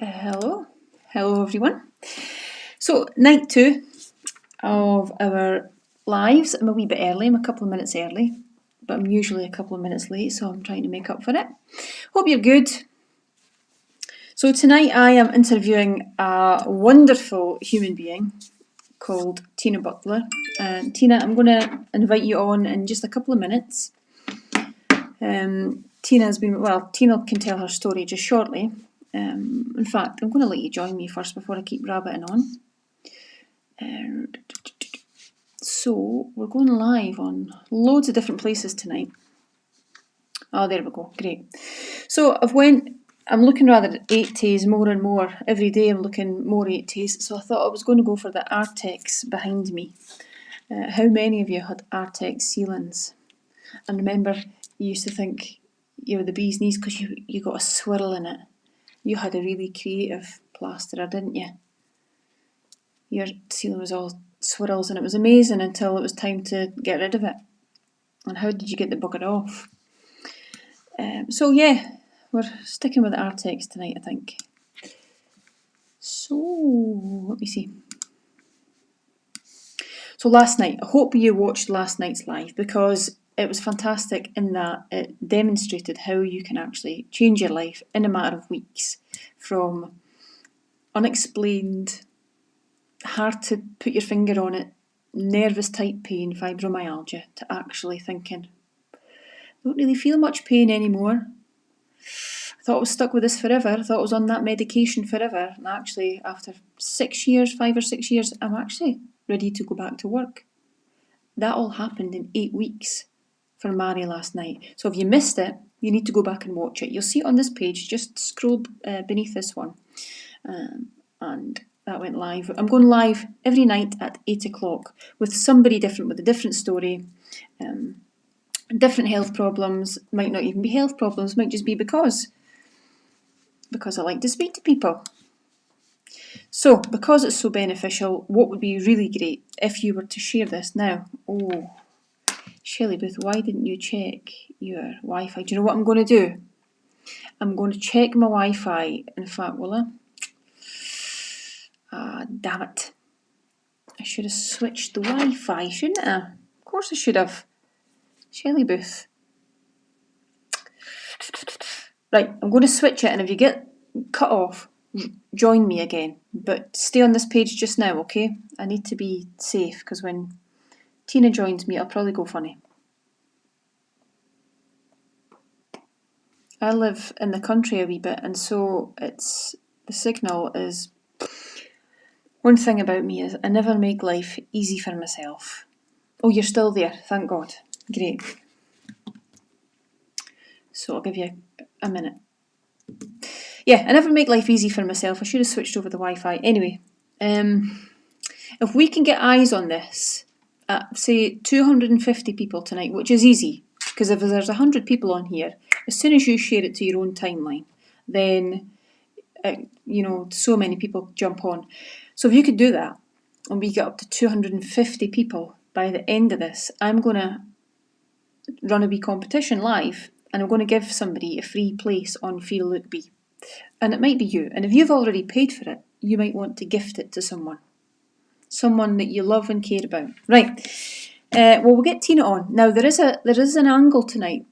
Hello everyone. So night 2 of our lives. I'm a wee bit early, I'm a couple of minutes early, but I'm usually a couple of minutes late, so I'm trying to make up for it. Hope you're good. So tonight I am interviewing a wonderful human being called Tina Butler. And Tina, I'm going to invite you on in just a couple of minutes. Tina can tell her story just shortly. In fact, I'm going to let you join me first before I keep rabbiting on. So we're going live on loads of different places tonight. Oh, there we go. Great. So I'm looking rather at 80s more and more. Every day I'm looking more 80s. So I thought I was going to go for the Artex behind me. How many of you had Artex ceilings? And remember, you used to think you were the bee's knees because you got a swirl in it. You had a really creative plasterer, didn't you? Your ceiling was all swirls and it was amazing until it was time to get rid of it. And how did you get the bugger off? So yeah, we're sticking with the Artex tonight, I think. So, let me see. So last night, I hope you watched last night's live because it was fantastic in that it demonstrated how you can actually change your life in a matter of weeks from unexplained, hard to put your finger on it, nervous type pain, fibromyalgia, to actually thinking, I don't really feel much pain anymore. I thought I was stuck with this forever. I thought I was on that medication forever. And actually, after 5 or 6 years, I'm actually ready to go back to work. That all happened in 8 weeks for Mary last night. So if you missed it, you need to go back and watch it. You'll see it on this page. Just scroll beneath this one. And that went live. I'm going live every night at 8 o'clock with somebody different, with a different story. Different health problems. Might not even be health problems. Might just be because I like to speak to people. So, because it's so beneficial, what would be really great if you were to share this now? Oh, Shelley Booth, why didn't you check your Wi-Fi? Do you know what I'm going to do? I'm going to check my Wi-Fi. In fact, will I? Damn it. I should have switched the Wi-Fi, shouldn't I? Of course I should have. Shelley Booth. Right, I'm going to switch it, and if you get cut off, join me again. But stay on this page just now, okay? I need to be safe, because when Tina joins me, I'll probably go funny. I live in the country a wee bit, and so the signal is... One thing about me is I never make life easy for myself. Oh, you're still there, thank God. Great. So I'll give you a minute. Yeah, I never make life easy for myself. I should have switched over the Wi-Fi. Anyway, if we can get eyes on this, say 250 people tonight, which is easy, because if there's 100 people on here, as soon as you share it to your own timeline, then, so many people jump on. So if you could do that, and we get up to 250 people by the end of this, I'm going to run a wee competition live, and I'm going to give somebody a free place on Feel Look Be. And it might be you. And if you've already paid for it, you might want to gift it to someone that you love and care about. Right. We'll get Tina on. Now, there is an angle tonight.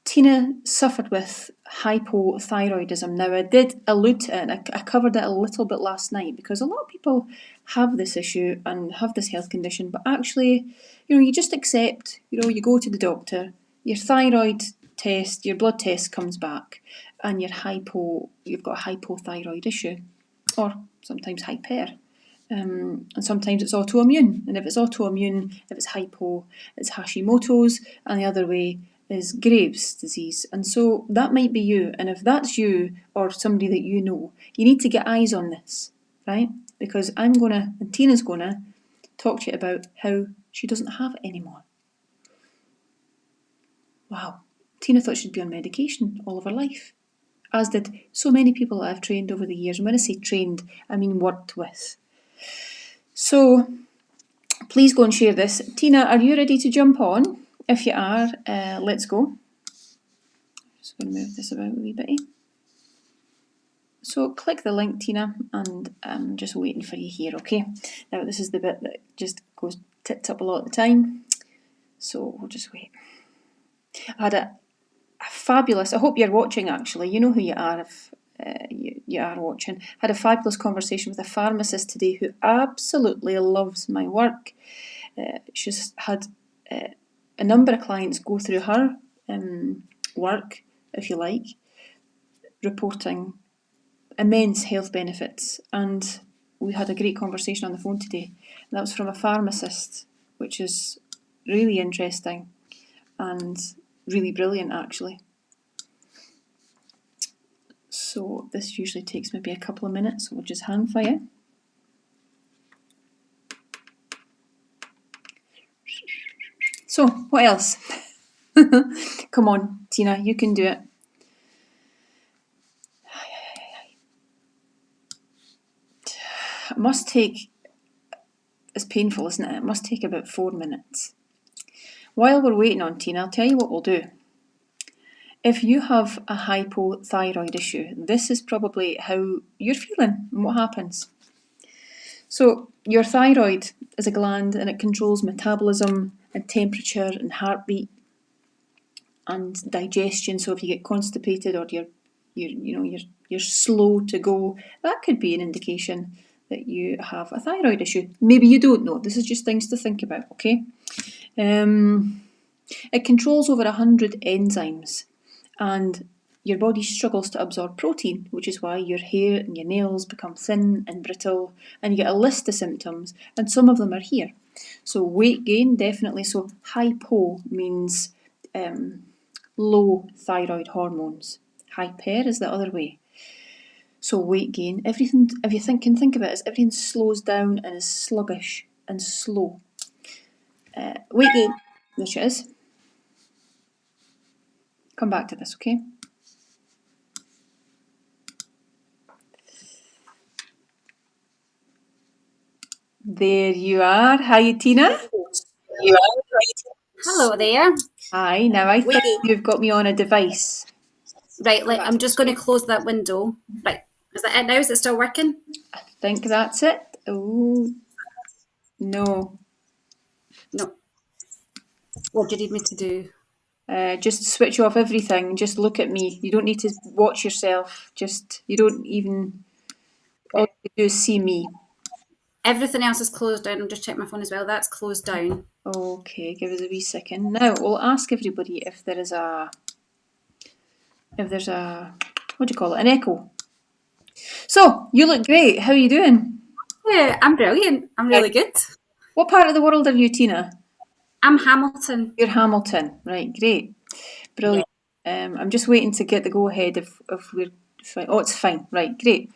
Tina suffered with hypothyroidism. Now, I did allude to it, and I covered it a little bit last night, because a lot of people have this issue and have this health condition, but actually, you just accept, you go to the doctor, your thyroid test, your blood test comes back, and you've got a hypothyroid issue, or sometimes hyper. And sometimes it's autoimmune, and if it's autoimmune, if it's hypo, it's Hashimoto's, and the other way is Graves' disease. And so that might be you, and if that's you or somebody that you know, you need to get eyes on this, right? Because and Tina's gonna talk to you about how she doesn't have it anymore. Wow, Tina thought she'd be on medication all of her life, as did so many people that I've trained over the years. And when I say trained, I mean worked with. So please go and share this. Tina, are you ready to jump on? If you are, let's go. Just going to move this about a wee bit. So click the link, Tina, and I'm just waiting for you here, okay? Now this is the bit that just goes tits up a lot of the time, so we'll just wait. I had a fabulous, I hope you're watching actually, you know who you are if you are watching. Had a fabulous conversation with a pharmacist today who absolutely loves my work. She's had a number of clients go through her work, if you like, reporting immense health benefits, and we had a great conversation on the phone today, and that was from a pharmacist, which is really interesting and really brilliant actually. So this usually takes maybe a couple of minutes, so we'll just hang fire. So what else? Come on, Tina, you can do it. It must take, it's painful, isn't it? It must take about 4 minutes. While we're waiting on Tina, I'll tell you what we'll do. If you have a hypothyroid issue, this is probably how you're feeling and what happens. So your thyroid is a gland and it controls metabolism and temperature and heartbeat and digestion. So if you get constipated or you're slow to go, that could be an indication that you have a thyroid issue. Maybe you don't know. This is just things to think about, okay? It controls over 100 enzymes, and your body struggles to absorb protein, which is why your hair and your nails become thin and brittle, and you get a list of symptoms, and some of them are here. So weight gain, definitely. So hypo means low thyroid hormones. Hyper is the other way. So weight gain, everything, if you can think of it as everything slows down and is sluggish and slow. Weight gain, which is, come back to this, okay? There you are. Hi, Tina. Hello there. Hi. Now I think you've got me on a device. Right, I'm just going to close that window. Right, is that it now? Is it still working? I think that's it. Oh, no. No. What do you need me to do? Just switch off everything. Just look at me. You don't need to watch yourself. You don't even, all you do is see me. Everything else is closed down. I'm just checking my phone as well. That's closed down. Okay, give us a wee second. Now we'll ask everybody if there's a, what do you call it, an echo. So, you look great. How are you doing? Yeah, I'm brilliant. I'm really good. What part of the world are you, Tina? I'm Hamilton. You're Hamilton. Right, great. Brilliant. I'm just waiting to get the go-ahead if we're fine. Oh, it's fine. Right, great.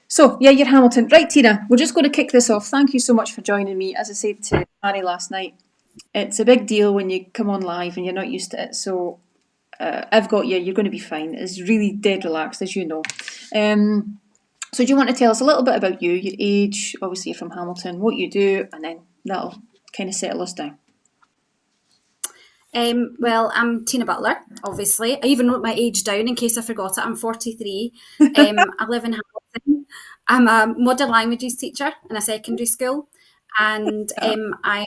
So, yeah, you're Hamilton. Right, Tina, we're just going to kick this off. Thank you so much for joining me. As I said to Harry last night, it's a big deal when you come on live and you're not used to it. So, I've got you. You're going to be fine. It's really dead relaxed, as you know. So do you want to tell us a little bit about you, your age, obviously you're from Hamilton, what you do, and then that'll kind of settle us down. Well, I'm Tina Butler, obviously. I even wrote my age down in case I forgot it. I'm 43. I live in Hamilton. I'm a modern languages teacher in a secondary school. And I'm a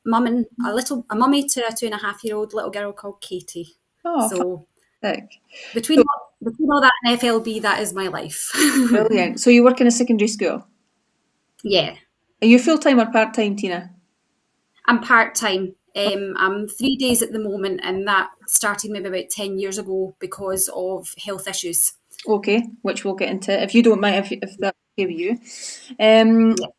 mummy to a 2.5-year-old little girl called Katie. Oh, So fantastic. between all that and FLB, that is my life. Brilliant. So you work in a secondary school? Yeah. Are you full-time or part-time, Tina? I'm part-time. I'm 3 days at the moment, and that started maybe about 10 years ago because of health issues. Okay, which we'll get into, if you don't mind, if that's okay with you.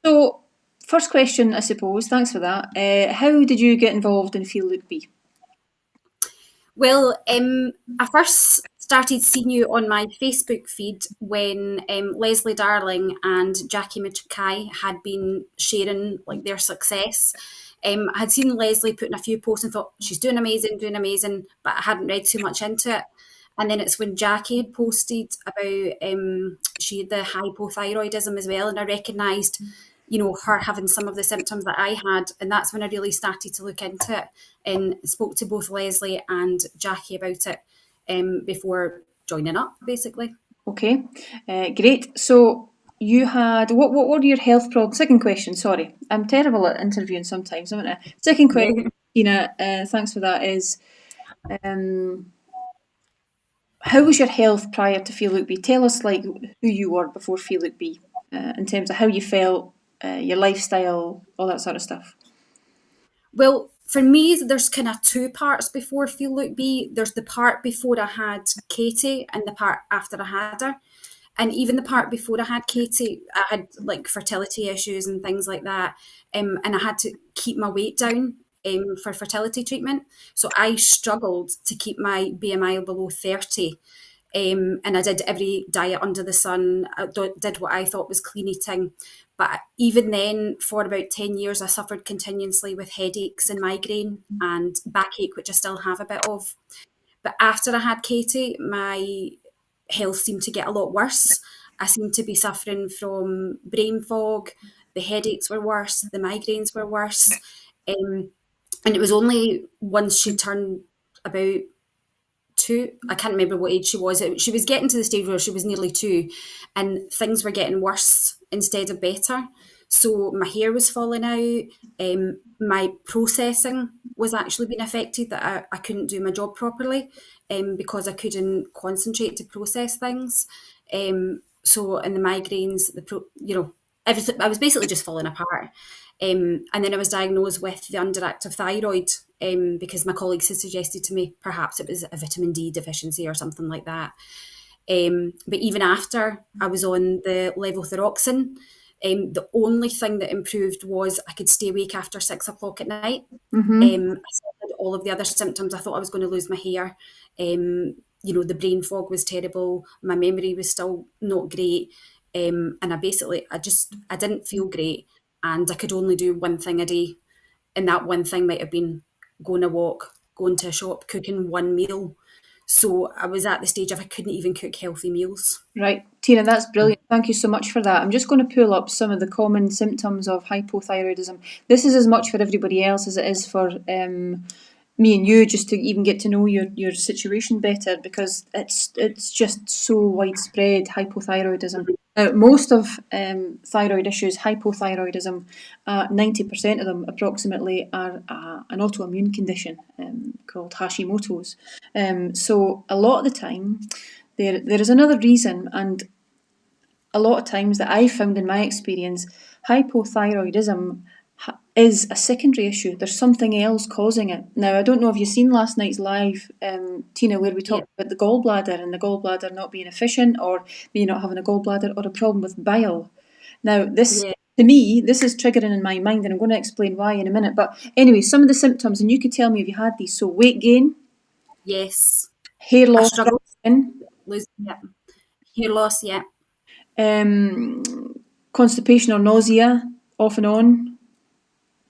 So, first question, I suppose, thanks for that. How did you get involved in Feel Look Be? Well, I first started seeing you on my Facebook feed when Leslie Darling and Jackie Mackay had been sharing like their success. I had seen Leslie putting a few posts and thought she's doing amazing, but I hadn't read too much into it. And then it's when Jackie had posted about she had the hypothyroidism as well, and I recognised, her having some of the symptoms that I had, and that's when I really started to look into it and spoke to both Leslie and Jackie about it before joining up, basically. Okay, great. So you had what were your health problems? Second question. Sorry, I'm terrible at interviewing sometimes, aren't I? Second question, Yeah. Tina. Thanks for that. Is um, how was your health prior to Feel Look Be? Tell us like who you were before Feel Look Be, in terms of how you felt, your lifestyle, all that sort of stuff. Well, for me, there's kind of two parts before Feel Look Be. There's the part before I had Katie and the part after I had her. And even the part before I had Katie, I had like fertility issues and things like that. And I had to keep my weight down for fertility treatment. So I struggled to keep my BMI below 30. And I did every diet under the sun. I did what I thought was clean eating. But even then, for about 10 years, I suffered continuously with headaches and migraine and backache, which I still have a bit of. But after I had Katie, my health seemed to get a lot worse. I seemed to be suffering from brain fog. The headaches were worse. The migraines were worse. Um, and it was only once she turned about two. I can't remember what age she was. She was getting to the stage where she was nearly two, and things were getting worse instead of better. So my hair was falling out. My processing was actually being affected. That I couldn't do my job properly, because I couldn't concentrate to process things. So and the migraines, everything. I was basically just falling apart. And then I was diagnosed with the underactive thyroid, because my colleagues had suggested to me perhaps it was a vitamin D deficiency or something like that. But even after I was on the levothyroxine, the only thing that improved was I could stay awake after 6 o'clock at night. Mm-hmm. I still had all of the other symptoms. I thought I was going to lose my hair. The brain fog was terrible. My memory was still not great. And I didn't feel great. And I could only do one thing a day. And that one thing might have been going a walk, going to a shop, cooking one meal. So I was at the stage of I couldn't even cook healthy meals. Right, Tina, that's brilliant. Thank you so much for that. I'm just going to pull up some of the common symptoms of hypothyroidism. This is as much for everybody else as it is for me and you, just to even get to know your situation better, because it's just so widespread, hypothyroidism. Now, most of thyroid issues, hypothyroidism, 90% of them approximately are an autoimmune condition called Hashimoto's. So a lot of the time, there is another reason, and a lot of times that I've found in my experience, hypothyroidism is a secondary issue. There's something else causing it. Now, I don't know if you've seen last night's live, Tina, where we Yeah, talked about the gallbladder and the gallbladder not being efficient, or me not having a gallbladder, or a problem with bile. Now, this, yeah, to me, this is triggering in my mind, and I'm going to explain why in a minute. But anyway, some of the symptoms, and you could tell me if you had these. So, weight gain, yes. hair I loss, dry struggled skin, losing yeah. Hair loss, yeah. um, constipation or nausea, off and on,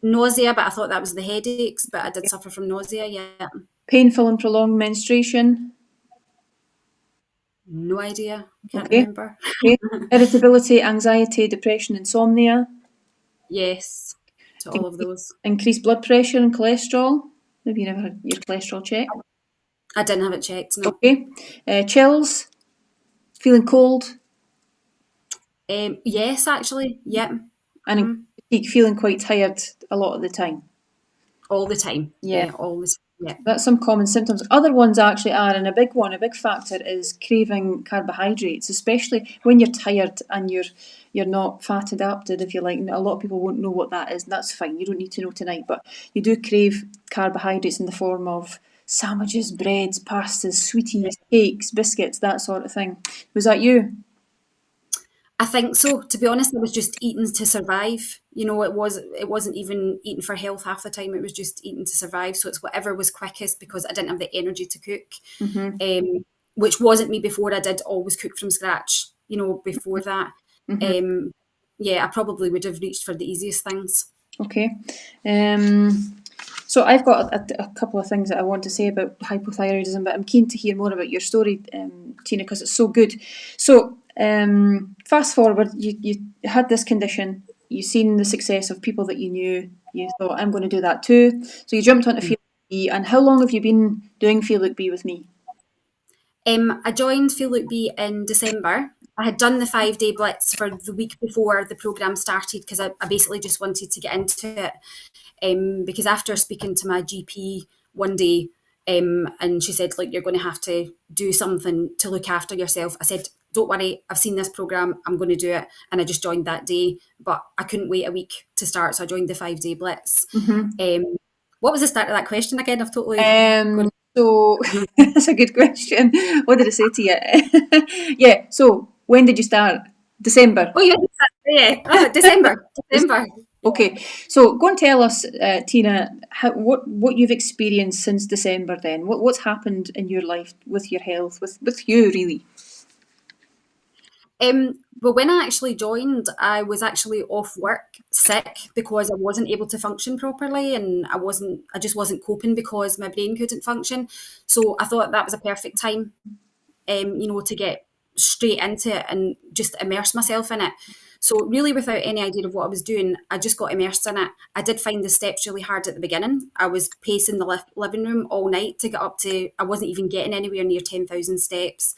Nausea, but I thought that was the headaches, but I did suffer from nausea, yeah. painful and prolonged menstruation, No idea. Can't okay, remember. okay, irritability, anxiety, depression, insomnia, Yes, to all of those. increased blood pressure and cholesterol. Maybe you never had your cholesterol checked. I didn't have it checked, no. Okay, chills, feeling cold, Yes, actually, yeah. and feeling quite tired a lot of the time. All the time. Yeah. Yeah, all the time. Yeah. That's some common symptoms. Other ones actually are, and a big factor is craving carbohydrates, especially when you're tired and you're not fat adapted, if you like. A lot of people won't know what that is, and that's fine. You don't need to know tonight, but you do crave carbohydrates in the form of sandwiches, breads, pastas, sweeties, cakes, biscuits, that sort of thing. Was that you? I think so. To be honest, I was just eating to survive. It wasn't even eating for health half the time. It was just eating to survive. So it's whatever was quickest because I didn't have the energy to cook. Mm-hmm. Which wasn't me before. I did always cook from scratch. Before that. Mm-hmm. Um, yeah, I probably would have reached for the easiest things. Okay. So I've got a couple of things that I want to say about hypothyroidism, but I'm keen to hear more about your story, Tina, because it's so good. So fast forward, you had this condition, you've seen the success of people that you knew, you thought, I'm going to do that too. So you jumped onto Feel Like Bee, and how long have you been doing Feel Like Bee with me? I joined Feel Look B in December. I had done the 5-day blitz for the week before the programme started because I basically just wanted to get into it. Because after speaking to my GP one day, and she said, like, you're going to have to do something to look after yourself. I said, don't worry, I've seen this programme, I'm going to do it. And I just joined that day, but I couldn't wait a week to start, so I joined the 5-day blitz. What was the start of that question again? I've totally gone. So that's a good question. What did I say to you? Yeah, so when did you start? December. Oh, yeah, December. Okay, so go and tell us, Tina, what you've experienced since December. Then, what's happened in your life with your health, with you really? Well, when I actually joined, I was actually off work sick because I wasn't able to function properly, and I just wasn't coping because my brain couldn't function. So I thought that was a perfect time, to get straight into it and just immerse myself in it. So really, without any idea of what I was doing, I just got immersed in it. I did find the steps really hard at the beginning. I was pacing the living room all night to get up to, I wasn't even getting anywhere near 10,000 steps.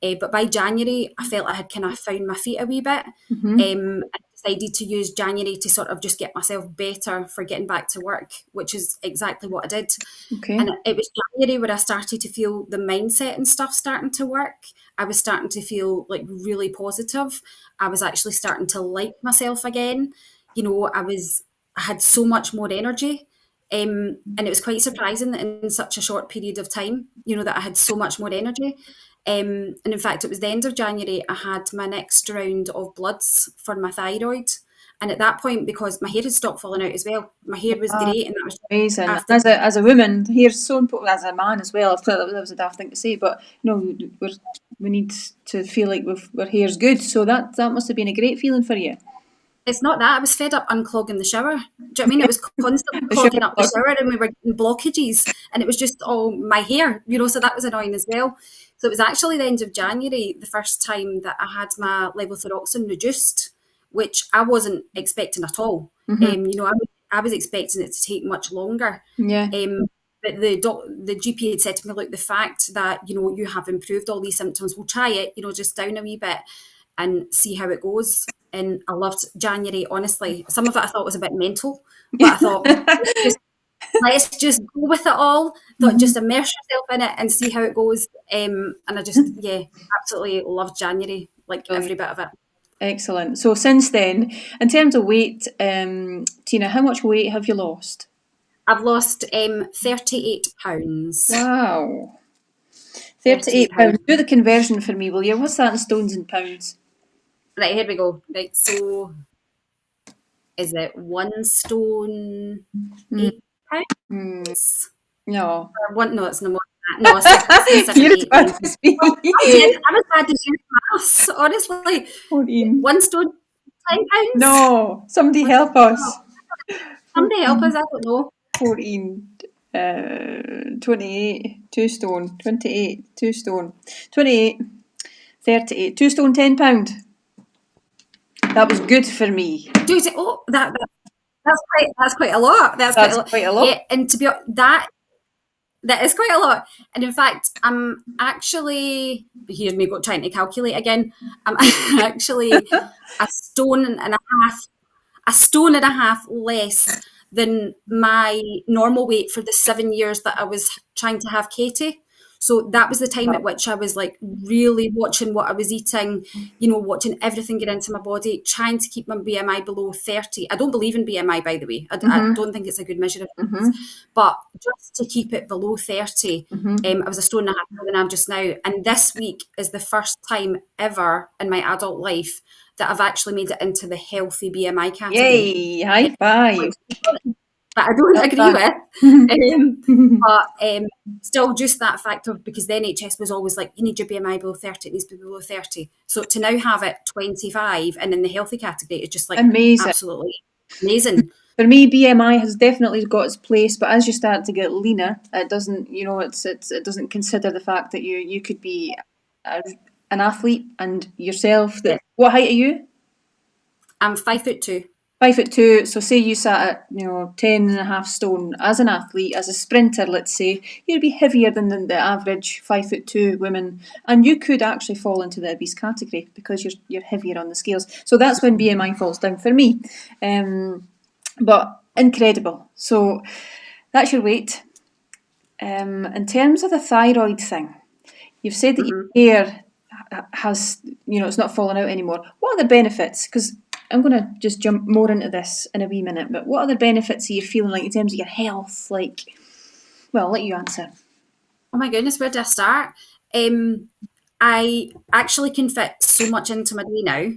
But by January, I felt I had kind of found my feet a wee bit. I decided to use January to sort of just get myself better for getting back to work, which is exactly what I did. Okay. And it was January where I started to feel the mindset and stuff starting to work. I was starting to feel like really positive. I was actually starting to like myself again. I had so much more energy. And it was quite surprising that in such a short period of time, that I had so much more energy. And in fact, it was the end of January, I had my next round of bloods for my thyroid. And at that point, because my hair had stopped falling out as well, my hair was great. And that was Amazing. after. As a woman, hair's so important. As a man as well. I thought that was a daft thing to say, but we need to feel like our hair's good. So that must have been a great feeling for you. It's not that. I was fed up unclogging the shower. Do you know what I mean? It was constantly clogging up the shower and we were getting blockages and it was just all my hair, so that was annoying as well. So it was actually the end of January, the first time that I had my levothyroxine reduced, which I wasn't expecting at all. I was expecting it to take much longer. Yeah. But the GP had said to me, look, the fact that, you have improved all these symptoms, we'll try it, just down a wee bit and see how it goes. And I loved January, honestly. Some of it I thought was a bit mental, but I thought, let's just go with it all. Thought just immerse yourself in it and see how it goes. And I just, absolutely loved January, like every bit of it. Excellent. So since then, in terms of weight, Tina, how much weight have you lost? I've lost 38 pounds. Wow. 38 pounds. Do the conversion for me, will you? What's that in stones and pounds? Right, here we go. Right, so is it 1 stone 8 pounds? No. No, it's no more than that. No, 6, You're as bad as me. I'm as bad as your maths, honestly. 14. 1 stone 10 pounds? No. Somebody help us. Somebody help us, I don't know. 14. 28. 2 stone. 28. 2 stone. 28. 38. 2 stone 10 pound. That was good for me. Dude, that's quite a lot. That's quite a lot. Yeah, and to be honest, that is quite a lot. And in fact, I'm actually, here's me trying to calculate again. I'm actually a stone and a half less than my normal weight for the 7 years that I was trying to have Katie. So that was the time at which I was like really watching what I was eating, watching everything get into my body, trying to keep my BMI below 30. I don't believe in BMI, by the way. I don't think it's a good measure of things. But just to keep it below 30, I was a stone and a half more than I am just now. And this week is the first time ever in my adult life that I've actually made it into the healthy BMI category. Yay, high five. That I don't agree with. But still just that fact of, because the NHS was always like, you need your BMI below 30, it needs to be below 30. So to now have it 25 and in the healthy category is just like amazing. Absolutely amazing. For me, BMI has definitely got its place, but as you start to get leaner, it doesn't, it doesn't consider the fact that you could be an athlete and yourself. What height are you? I'm 5'2". 5'2", so say you sat at 10.5 stone as an athlete, as a sprinter, let's say, you'd be heavier than the average 5'2" women, and you could actually fall into the obese category because you're heavier on the scales. So that's when BMI falls down for me. But incredible. So that's your weight. In terms of the thyroid thing, you've said that your hair has, it's not falling out anymore. What are the benefits? Because I'm going to just jump more into this in a wee minute, but what are the benefits are you feeling like in terms of your health? Like, well, I'll let you answer. Oh my goodness, where do I start? I actually can fit so much into my day now,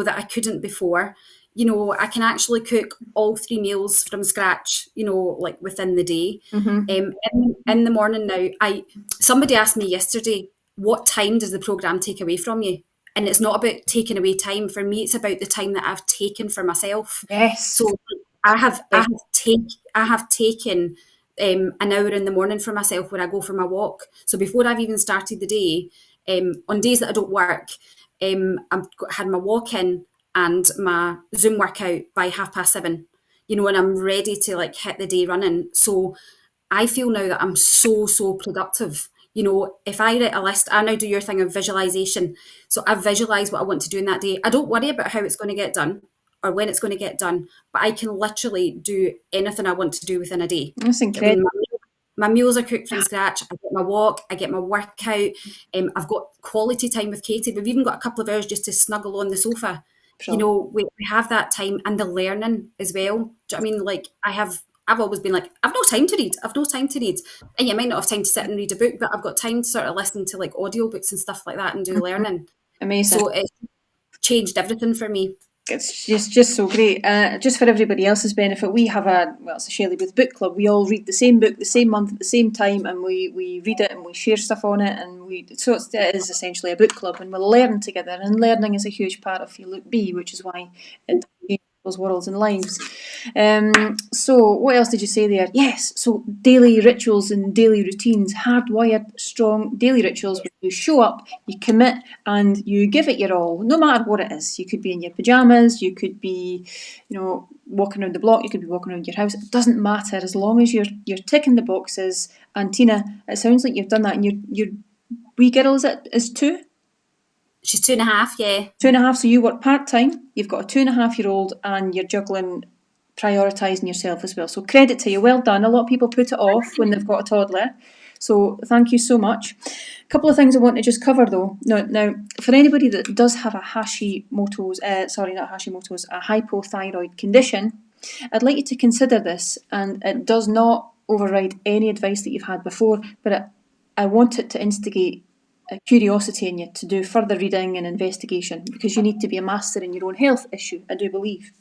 that I couldn't before. I can actually cook all 3 meals from scratch, like within the day. In the morning now, somebody asked me yesterday, what time does the program take away from you? And it's not about taking away time. For me, it's about the time that I've taken for myself. Yes. So I have taken an hour in the morning for myself where I go for my walk. So before I've even started the day, on days that I don't work, I've had my walk in and my Zoom workout by 7:30, and I'm ready to like hit the day running. So I feel now that I'm so productive. If I write a list, I now do your thing of visualization. So I visualize what I want to do in that day. I don't worry about how it's going to get done or when it's going to get done, but I can literally do anything I want to do within a day. That's I mean, incredible. my meals are cooked from scratch. I get my walk, I get my workout. I've got quality time with Katie. We've even got a couple of hours just to snuggle on the sofa. We have that time, and the learning as well. Do you know what I mean? Like I've always been like, I've no time to read. I've no time to read. And you might not have time to sit and read a book, but I've got time to sort of listen to like audiobooks and stuff like that and do learning. Amazing. So it's changed everything for me. It's just so great. Just for everybody else's benefit, we have it's a Shelley Booth book club. We all read the same book the same month at the same time, and we read it and we share stuff on it, and it is essentially a book club, and we learn together. And learning is a huge part of Feel Look Be, which is why it people's worlds and lives. So what else did you say there? Yes, so daily rituals and daily routines, hardwired, strong daily rituals where you show up, you commit, and you give it your all, no matter what it is. You could be in your pyjamas, you could be, walking around the block, you could be walking around your house. It doesn't matter as long as you're ticking the boxes. And Tina, it sounds like you've done that, and your wee girl is 2? She's 2.5, yeah. 2.5, so you work part-time, you've got a 2.5-year-old, and you're juggling prioritising yourself as well. So credit to you, well done. A lot of people put it off when they've got a toddler. So thank you so much. A couple of things I want to just cover though. Now, for anybody that does have a hypothyroid condition, I'd like you to consider this, and it does not override any advice that you've had before, but I want it to instigate a curiosity in you to do further reading and investigation, because you need to be a master in your own health issue, I do believe.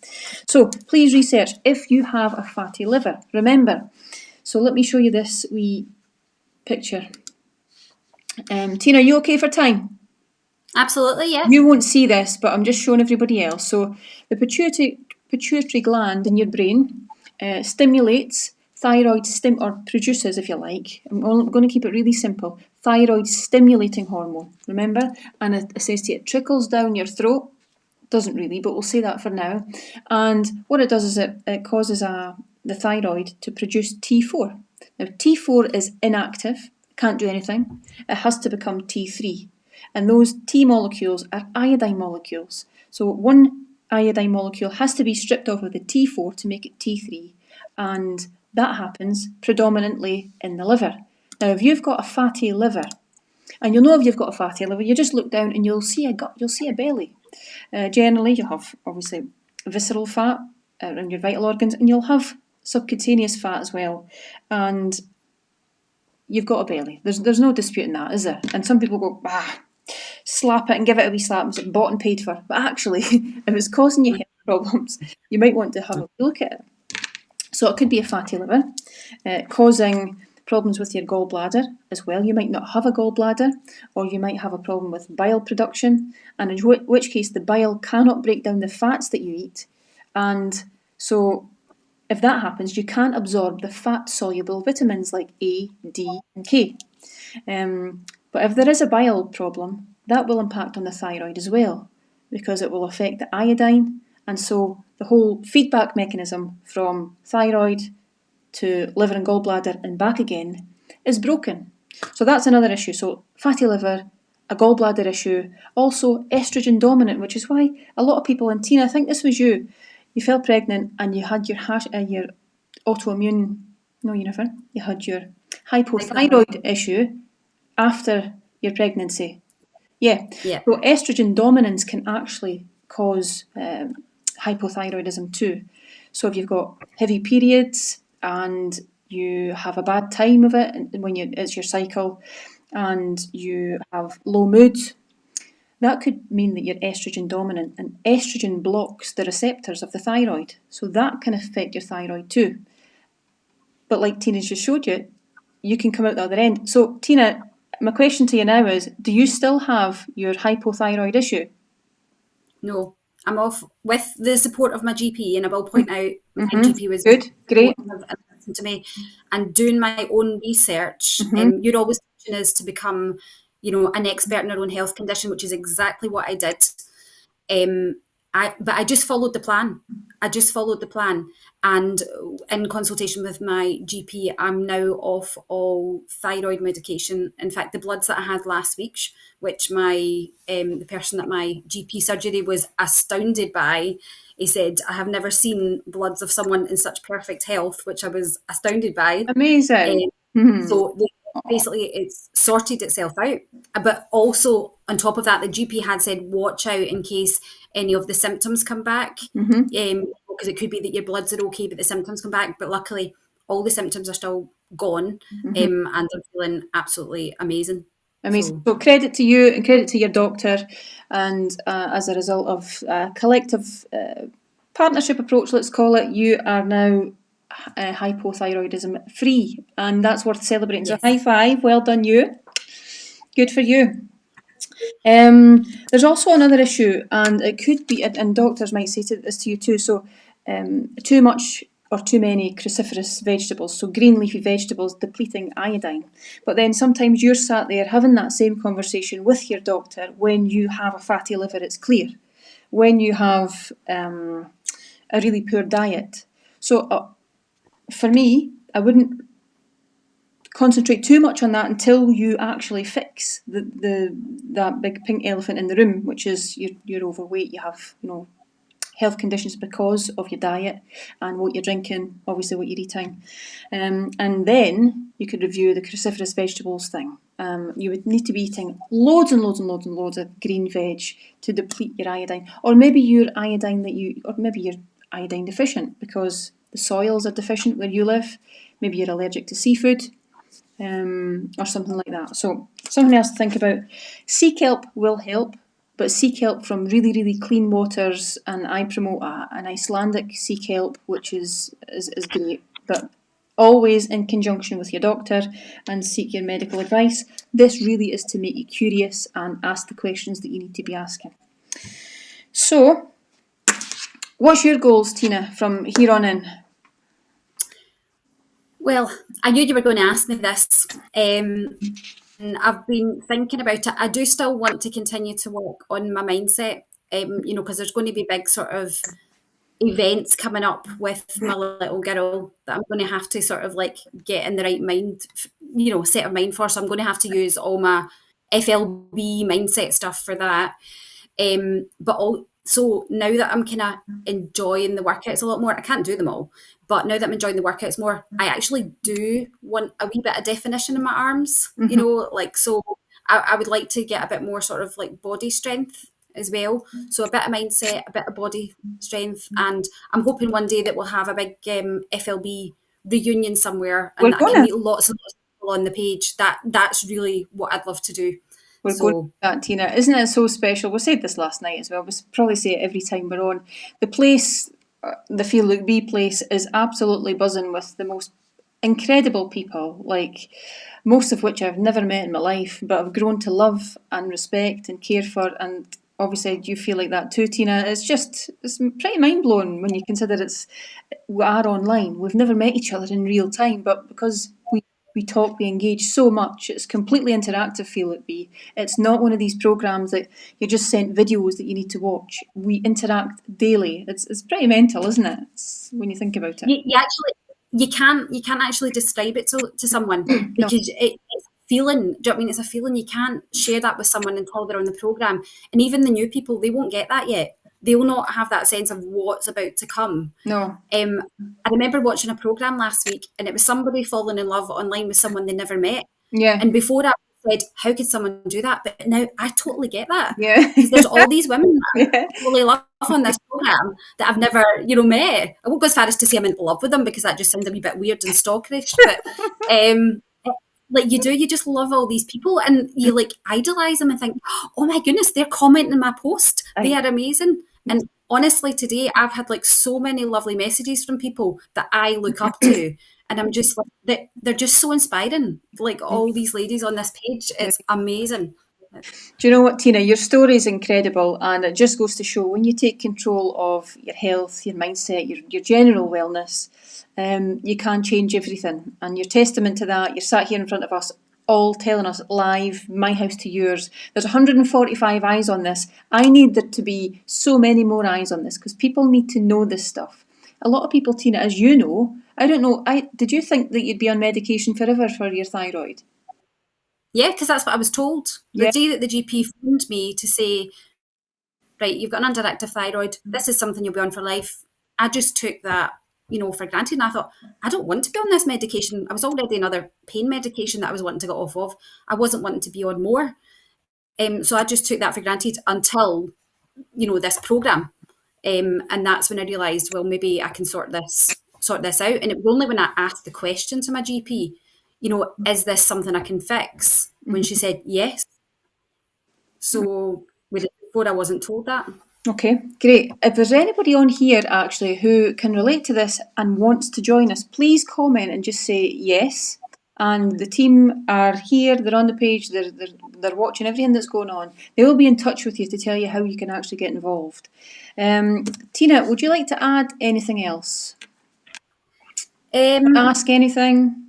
So please research if you have a fatty liver. Remember, so let me show you this wee picture. Tina, are you okay for time? Absolutely, yeah. You won't see this, but I'm just showing everybody else. So the pituitary gland in your brain stimulates thyroid or produces, if you like. I'm going to keep it really simple. Thyroid stimulating hormone, remember? And it says to you, it trickles down your throat. Doesn't really, but we'll say that for now. And what it does is it causes the thyroid to produce T4. Now T4 is inactive, can't do anything. It has to become T3. And those T molecules are iodine molecules. So one iodine molecule has to be stripped off of the T4 to make it T3. And that happens predominantly in the liver. Now, if you've got a fatty liver, and you'll know if you've got a fatty liver, you just look down and you'll see a gut, you'll see a belly. Generally, you'll have obviously visceral fat around your vital organs, and you'll have subcutaneous fat as well. And you've got a belly. There's no disputing that, is there? And some people go, slap it and give it a wee slap, it's bought and paid for. But actually, if it's causing you health problems, you might want to have a look at it. So it could be a fatty liver, causing problems with your gallbladder as well. You might not have a gallbladder, or you might have a problem with bile production, and in which case the bile cannot break down the fats that you eat. And so if that happens, you can't absorb the fat-soluble vitamins like A, D, and K. But if there is a bile problem, that will impact on the thyroid as well, because it will affect the iodine And so the whole feedback mechanism from thyroid to liver and gallbladder and back again is broken. So that's another issue. So fatty liver, a gallbladder issue, also estrogen dominant, which is why a lot of people, and Tina, I think this was you fell pregnant and you had your autoimmune, no, you never, you had your hypothyroid issue after your pregnancy. Yeah. So estrogen dominance can actually cause hypothyroidism too. So if you've got heavy periods and you have a bad time of it when it's your cycle and you have low mood, that could mean that you're estrogen dominant, and estrogen blocks the receptors of the thyroid. So that can affect your thyroid too. But like Tina just showed you, you can come out the other end. So Tina, my question to you now is, do you still have your hypothyroid issue? No, I'm off with the support of my GP, and I will point out my GP was good, great, and listened to me, and doing my own research. You're always teaching us to become, an expert in our own health condition, which is exactly what I did. But I just followed the plan. And in consultation with my GP, I'm now off all thyroid medication. In fact, the bloods that I had last week, which the person at my GP surgery was astounded by, he said, I have never seen bloods of someone in such perfect health, which I was astounded by. Amazing. So basically it's sorted itself out. But also on top of that, the GP had said, watch out in case any of the symptoms come back. Because it could be that your bloods are okay, but the symptoms come back. But luckily, all the symptoms are still gone, and I'm feeling absolutely amazing. Amazing. So credit to you and credit to your doctor. And as a result of a collective partnership approach, let's call it, you are now hypothyroidism free. And that's worth celebrating. Yes. So high five. Well done, you. Good for you. There's also another issue, and it could be, and doctors might say this to you too, so too much or too many cruciferous vegetables, so green leafy vegetables depleting iodine. But then sometimes you're sat there having that same conversation with your doctor when you have a fatty liver, it's clear. When you have a really poor diet. So for me, I wouldn't concentrate too much on that until you actually fix that big pink elephant in the room, which is you're overweight, you have health conditions because of your diet and what you're drinking, obviously what you're eating, and then you could review the cruciferous vegetables thing. You would need to be eating loads and loads and loads and loads of green veg to deplete your iodine, or maybe you're iodine deficient because the soils are deficient where you live. Maybe you're allergic to seafood. Or something like that. So something else to think about. Sea kelp will help, but sea kelp from really, really clean waters, and I promote an Icelandic sea kelp, which is great, but always in conjunction with your doctor and seek your medical advice. This really is to make you curious and ask the questions that you need to be asking. So, what's your goals, Tina, from here on in? Well, I knew you were going to ask me this. And I've been thinking about it. I do still want to continue to work on my mindset, because there's going to be big sort of events coming up with my little girl that I'm going to have to sort of like get in the right mind, set of mind for. So I'm going to have to use all my FLB mindset stuff for that. But also now that I'm kind of enjoying the workouts a lot more, I can't do them all, but now that I'm enjoying the workouts more, I actually do want a wee bit of definition in my arms, so I would like to get a bit more sort of like body strength as well. So a bit of mindset, a bit of body strength, and I'm hoping one day that we'll have a big FLB reunion somewhere, and I can meet lots and lots of people on the page. That's really what I'd love to do. We're going to that, Tina. Isn't it so special? We said this last night as well. We probably say it every time we're on. The place, the Feel Look Be place, is absolutely buzzing with the most incredible people, like most of which I've never met in my life, but I've grown to love and respect and care for. And obviously, you feel like that too, Tina. It's pretty mind blowing when you consider we are online. We've never met each other in real time, but because we we talk, we engage so much. It's completely interactive, feel it be. It's not one of these programmes that you're just sent videos that you need to watch. We interact daily. It's pretty mental, isn't it? When you think about it. You actually you can't actually describe it to someone No. because it's a feeling. Do you know what I mean? It's a feeling. You can't share that with someone until they're on the program, and even the new people, they won't get that yet. They will not have that sense of what's about to come. No. I remember watching a program last week, and it was somebody falling in love online with someone they never met. Yeah. And before that, I said, "How could someone do that?" But now I totally get that Yeah. because there's all these women that Yeah. I totally love on this program that I've never, met. I won't go as far as to say I'm in love with them because that just sounds a wee bit weird and stalkerish. But like you just love all these people, and you like idolize them and think, "Oh my goodness, they're commenting on my post. They are amazing." And honestly, today I've had like so many lovely messages from people that I look up to, and I'm just like they're just so inspiring. Like all these ladies on this page, it's amazing. Do you know what, Tina? Your story is incredible, and it just goes to show when you take control of your health, your mindset, your general wellness, you can change everything. And you're testament to that. You're sat here in front of us, all telling us live, my house to yours. There's 145 eyes on this. I need there to be so many more eyes on this because people need to know this stuff. A lot of people, Tina, as you know, I don't know. Did you think that you'd be on medication forever for your thyroid? Yeah, because that's what I was told. The Yeah. day that the GP phoned me to say, right, you've got an underactive thyroid, this is something you'll be on for life, I just took that, for granted. And I thought, I don't want to be on this medication. I was already another pain medication that I was wanting to get off of. I wasn't wanting to be on more. So I just took that for granted until, this program. And that's when I realised, well, maybe I can sort this out. And it was only when I asked the question to my GP, is this something I can fix? When she said yes. So before I wasn't told that. Okay, great. If there's anybody on here actually who can relate to this and wants to join us, please comment and just say yes. And the team are here, they're on the page, they're watching everything that's going on. They will be in touch with you to tell you how you can actually get involved. Tina, would you like to add anything else? Ask anything?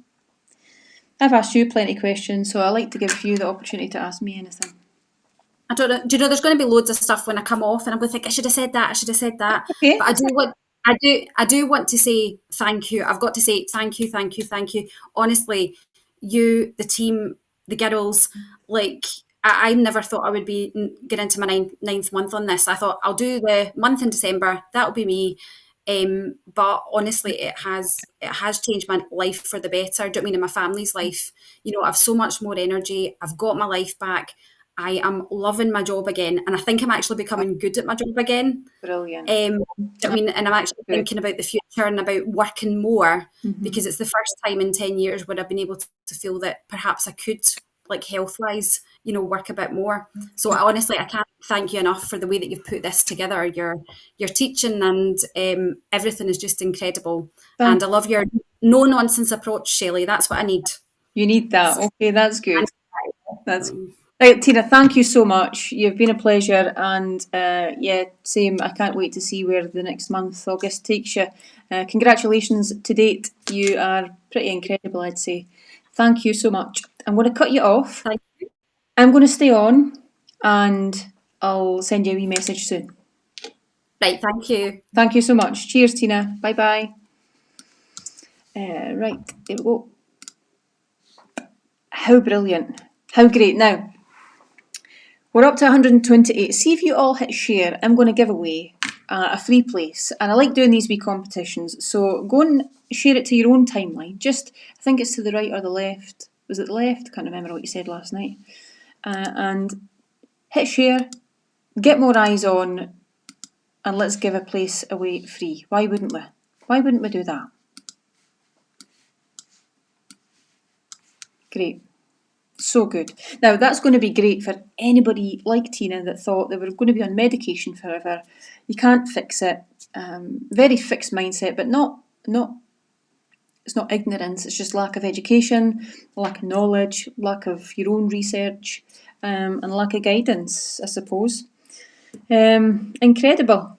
I've asked you plenty of questions, so I like to give you the opportunity to ask me anything. I don't know. Do you know there's going to be loads of stuff when I come off, and I'm going to think I should have said that. I should have said that. Okay. But I do want to say thank you. I've got to say thank you, thank you, thank you. Honestly, you, the team, the girls, like I never thought I would be get into my ninth month on this. I thought I'll do the month in December. That'll be me. But honestly, it has changed my life for the better. Do you know what I mean? In my family's life, I've so much more energy. I've got my life back. I am loving my job again, and I think I'm actually becoming good at my job again. Brilliant. I mean, and I'm actually thinking about the future and about working more because it's the first time in 10 years where I've been able to feel that perhaps I could, like health-wise, work a bit more. So honestly, I can't thank you enough for the way that you've put this together. Your teaching and everything is just incredible. And I love your no-nonsense approach, Shelley. That's what I need. You need that. Okay, that's good. That's right, Tina. Thank you so much. You've been a pleasure, and yeah, same. I can't wait to see where the next month, August, takes you. Congratulations to date. You are pretty incredible, I'd say. Thank you so much. I'm going to cut you off. Thank you. I'm going to stay on, and I'll send you a wee message soon. Right. Thank you. Thank you so much. Cheers, Tina. Bye bye. Right, there we go. How brilliant. How great. Now, we're up to 128. See if you all hit share. I'm going to give away a free place. And I like doing these wee competitions. So go and share it to your own timeline. Just, I think it's to the right or the left. Was it the left? I can't remember what you said last night. And hit share. Get more eyes on. And let's give a place away free. Why wouldn't we? Why wouldn't we do that? Great. So good. Now, that's going to be great for anybody like Tina that thought they were going to be on medication forever. You can't fix it. Very fixed mindset, but not. It's not ignorance. It's just lack of education, lack of knowledge, lack of your own research, and lack of guidance, I suppose. Incredible.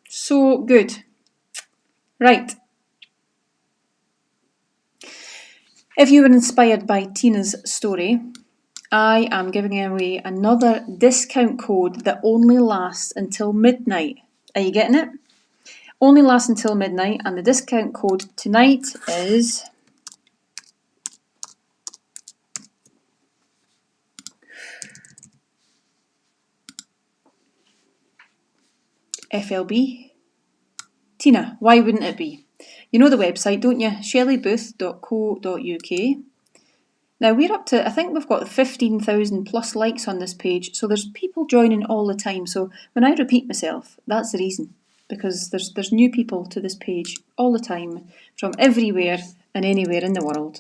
So good. Right. If you were inspired by Tina's story, I am giving away another discount code that only lasts until midnight. Are you getting it? Only lasts until midnight, and the discount code tonight is FLB. Tina, why wouldn't it be? You know the website, don't you? shelleybooth.co.uk. Now we're up to, I think we've got 15,000 plus likes on this page, so there's people joining all the time. So when I repeat myself, that's the reason, because there's new people to this page all the time from everywhere and anywhere in the world.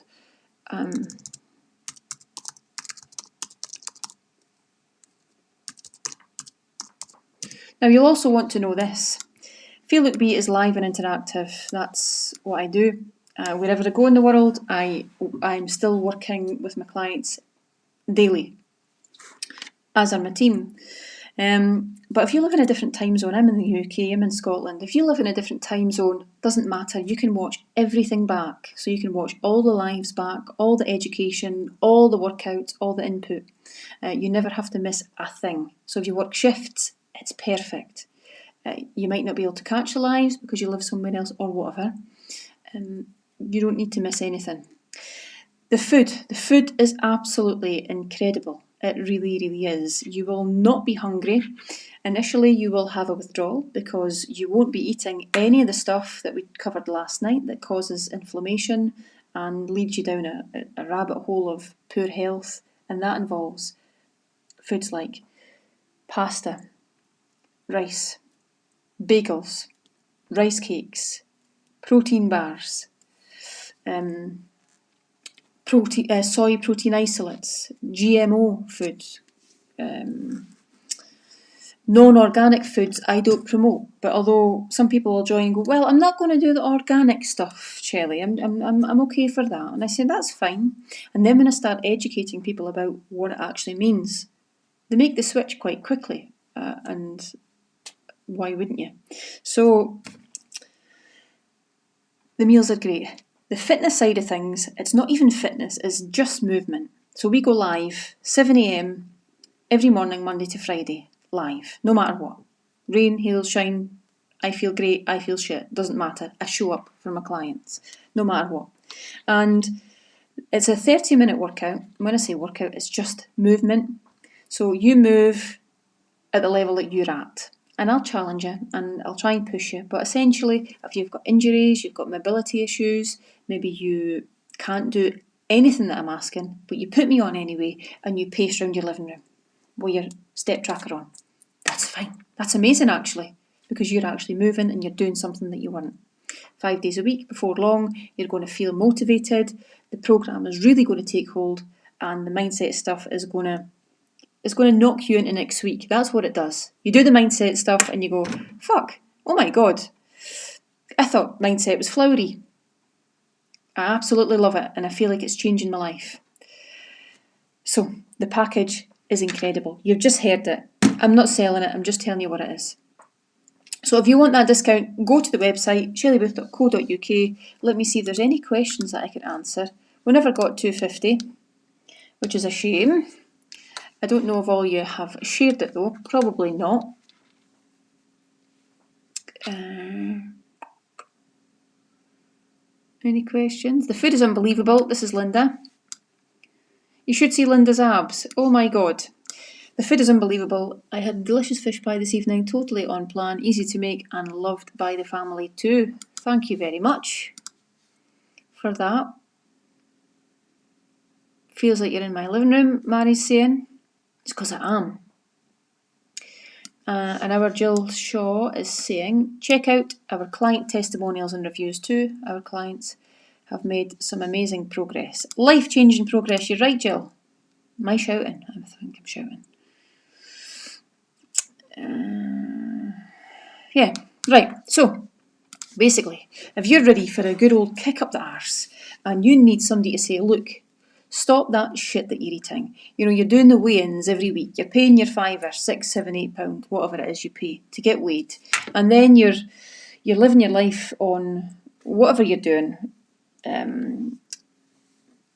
Now you'll also want to know this. Feel Look Be is live and interactive. That's what I do. Wherever I go in the world, I'm still working with my clients daily, as are my team. But if you live in a different time zone, I'm in the UK, I'm in Scotland. If you live in a different time zone, doesn't matter. You can watch everything back. So you can watch all the lives back, all the education, all the workouts, all the input. You never have to miss a thing. So if you work shifts, it's perfect. You might not be able to catch the lives because you live somewhere else or whatever. You don't need to miss anything. The food is absolutely incredible. It really, really is. You will not be hungry. Initially, you will have a withdrawal because you won't be eating any of the stuff that we covered last night that causes inflammation and leads you down a rabbit hole of poor health. And that involves foods like pasta, rice, bagels, rice cakes, protein bars, soy protein isolates, GMO foods, non-organic foods I don't promote. But although some people will join and go, well, I'm not going to do the organic stuff, Shelley. I'm okay for that. And I say, that's fine. And then when I start educating people about what it actually means, they make the switch quite quickly. And why wouldn't you? So the meals are great. The fitness side of things, it's not even fitness, it's just movement. So we go live 7 a.m. every morning, Monday to Friday, live, no matter what. Rain, hail, shine, I feel great, I feel shit, doesn't matter. I show up for my clients, no matter what. And it's a 30-minute workout. When I say workout, it's just movement. So you move at the level that you're at. And I'll challenge you and I'll try and push you. But essentially, if you've got injuries, you've got mobility issues, maybe you can't do anything that I'm asking, but you put me on anyway and you pace around your living room with your step tracker on. That's fine. That's amazing, actually, because you're actually moving and you're doing something that you weren't. 5 days a week, before long, you're going to feel motivated. The programme is really going to take hold and the mindset stuff is going to knock you into next week. That's what it does. You do the mindset stuff and you go, fuck, oh my God. I thought mindset was flowery. I absolutely love it and I feel like it's changing my life. So the package is incredible. You've just heard it. I'm not selling it, I'm just telling you what it is. So if you want that discount, go to the website, shelleybooth.co.uk. Let me see if there's any questions that I could answer. We never got 250, which is a shame. I don't know if all you have shared it though, probably not. Any questions? The food is unbelievable. This is Linda. You should see Linda's abs. Oh my God. The food is unbelievable. I had delicious fish pie this evening, totally on plan, easy to make and loved by the family too. Thank you very much for that. Feels like you're in my living room, Mary's saying. It's because I am. And our Jill Shaw is saying, check out our client testimonials and reviews too. Our clients have made some amazing progress. Life-changing progress, you're right, Jill. Am I shouting? I think I'm shouting. Yeah, right. So, basically, if you're ready for a good old kick up the arse and you need somebody to say, look, stop that shit that you're eating. You know, you're doing the weigh-ins every week. You're paying your £5, £6, £7, £8, whatever it is you pay to get weighed. And then you're living your life on whatever you're doing,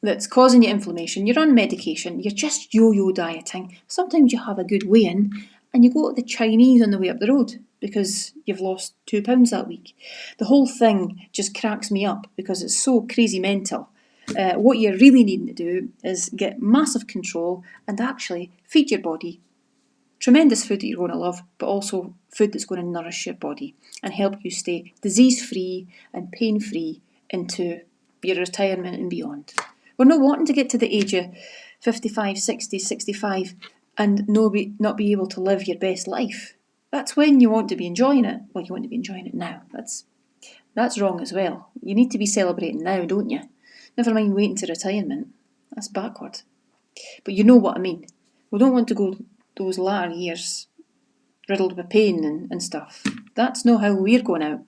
that's causing you inflammation, you're on medication, you're just yo-yo dieting, sometimes you have a good weigh-in and you go to the Chinese on the way up the road because you've lost 2 pounds that week. The whole thing just cracks me up because it's so crazy mental. What you're really needing to do is get massive control and actually feed your body tremendous food that you're going to love, but also food that's going to nourish your body and help you stay disease-free and pain-free into your retirement and beyond. We're not wanting to get to the age of 55, 60, 65 and not be able to live your best life. That's when you want to be enjoying it. Well, you want to be enjoying it now. That's wrong as well. You need to be celebrating now, don't you? Never mind waiting to retirement. That's backward. But you know what I mean. We don't want to go those latter years riddled with pain and stuff. That's not how we're going out.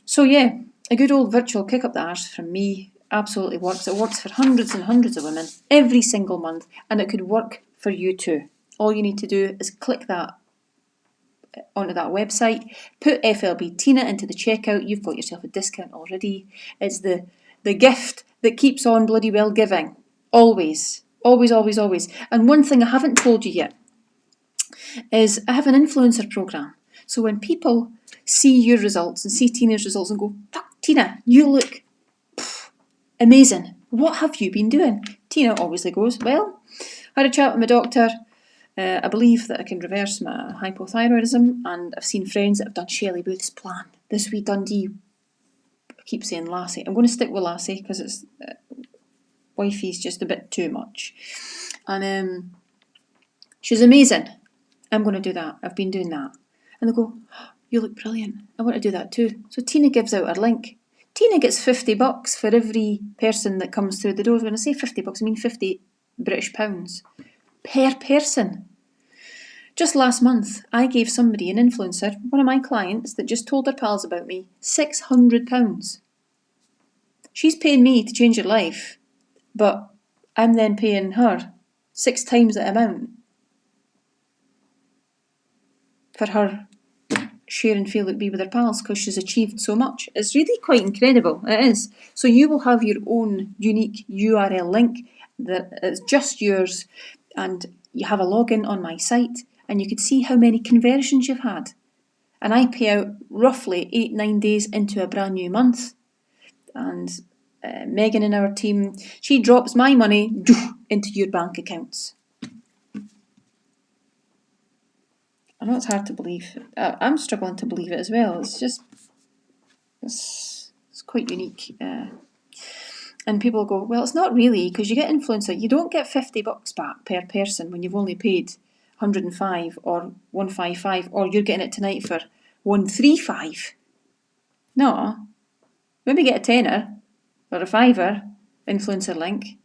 So yeah, a good old virtual kick up the arse from me absolutely works. It works for hundreds and hundreds of women every single month, and it could work for you too. All you need to do is click that onto that website, put FLB Tina into the checkout, you've got yourself a discount already. It's the gift that keeps on bloody well giving. Always. Always, always, always. And one thing I haven't told you yet is I have an influencer program. So when people see your results and see Tina's results and go, fuck, Tina, you look amazing. What have you been doing? Tina obviously goes, well, I had a chat with my doctor. I believe that I can reverse my hypothyroidism, and I've seen friends that have done Shelley Booth's plan. This wee Dundee, I keep saying Lassie. I'm going to stick with Lassie because it's wifey's just a bit too much. And she's amazing. I'm going to do that. I've been doing that. And they go, oh, you look brilliant. I want to do that too. So Tina gives out her link. Tina gets $50 for every person that comes through the door. When I say $50, I mean 50 British pounds per person. Just last month, I gave somebody, an influencer, one of my clients that just told her pals about me, £600. She's paying me to change her life, but I'm then paying her 6 times that amount for her share and feel like be with her pals because she's achieved so much. It's really quite incredible, it is. So you will have your own unique URL link that is just yours, and you have a login on my site and you could see how many conversions you've had. And I pay out roughly 8-9 days into a brand new month. And Megan in our team, she drops my money into your bank accounts. I know it's hard to believe. I'm struggling to believe it as well. It's just, it's quite unique. And people go, well, it's not really, because you get influencer. You don't get $50 back per person when you've only paid 105 or 155, or you're getting it tonight for 135. No, maybe get a tenner or a fiver, influencer link.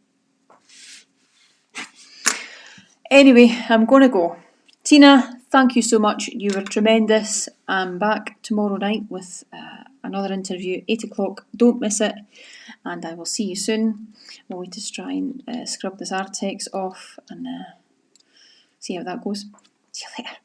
Anyway, I'm going to go. Tina, thank you so much. You were tremendous. I'm back tomorrow night with another interview, 8 o'clock. Don't miss it. And I will see you soon. We'll just try and scrub this Artex off and see how that goes. See you later.